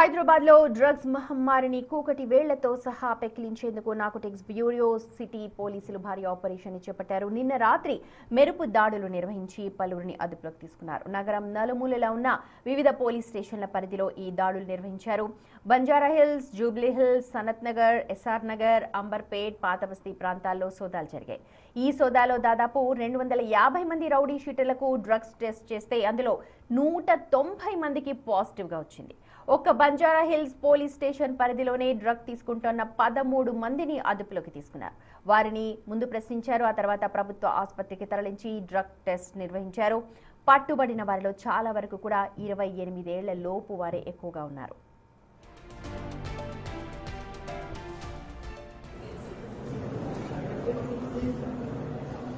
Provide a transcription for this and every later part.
హైదరాబాద్ లో డ్రగ్స్ మహమ్మారిని కూకటి వేళ్లతో సహా పెకిలించేందుకు నార్కోటిక్స్ బ్యూరో సిటీ పోలీసులు భారీ ఆపరేషన్ చేపట్టారు. నిన్న రాత్రి మెరుపు దాడులు నిర్వహించి పలువురిని అదుపులోకి తీసుకున్నారు. నగరం నలుమూలలా ఉన్న వివిధ పోలీస్ స్టేషన్ల పరిధిలో ఈ దాడులు నిర్వహించారు. బంజారాహిల్స్, జూబ్లీ హిల్స్, సనత్ నగర్, ఎస్ఆర్ నగర్, అంబర్పేట్, పాతబస్తీ ప్రాంతాల్లో సోదాలు జరిగాయి. ఈ సోదాలో దాదాపు 250 మంది రౌడీ షీటర్లకు డ్రగ్స్ టెస్ట్ చేస్తే అందులో 190 మందికి పాజిటివ్ గా వచ్చింది. ఒక్క బంజారా హిల్స్ పోలీస్ స్టేషన్ పరిధిలోనే డ్రగ్ తీసుకుంటున్న 13 మందిని అదుపులోకి తీసుకున్నారు. వారిని ముందు ప్రశ్నించారు. ఆ తర్వాత ప్రభుత్వ ఆసుపత్రికి తరలించి డ్రగ్ టెస్ట్ నిర్వహించారు. పట్టుబడిన వారిలో చాలా వరకు కూడా 28 ఏళ్ల లోపు వారే ఎక్కువగా ఉన్నారు.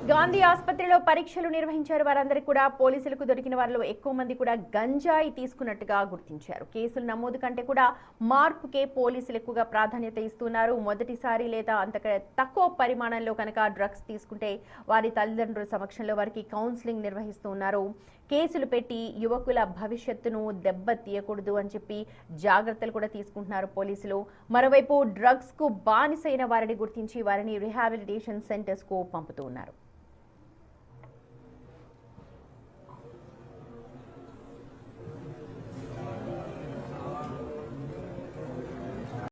గాంధీ ఆసుపత్రిలో పరీక్షలు నిర్వహించారు. వారందరికీ కూడా పోలీసులకు దొరికిన వారిలో ఎక్కువ మంది కూడా గంజాయి తీసుకున్నట్టుగా గుర్తించారు. కేసుల నమోదు కంటే కూడా మార్పుకే పోలీసులు ఎక్కువగా ప్రాధాన్యత ఇస్తున్నారు. మొదటిసారి లేదా అంత తక్కువ పరిమాణంలో కనుక డ్రగ్స్ తీసుకుంటే వారి తల్లిదండ్రుల సమక్షంలో వారికి కౌన్సిలింగ్ నిర్వహిస్తూ ఉన్నారు. కేసులు పెట్టి యువకుల భవిష్యత్తును దెబ్బతీయకూడదు అని చెప్పి జాగ్రత్తలు కూడా తీసుకుంటున్నారు పోలీసులు. మరోవైపు డ్రగ్స్ కు బానిసైన వారిని గుర్తించి వారిని రిహాబిలిటేషన్ సెంటర్స్ కు పంపుతూ ఉన్నారు.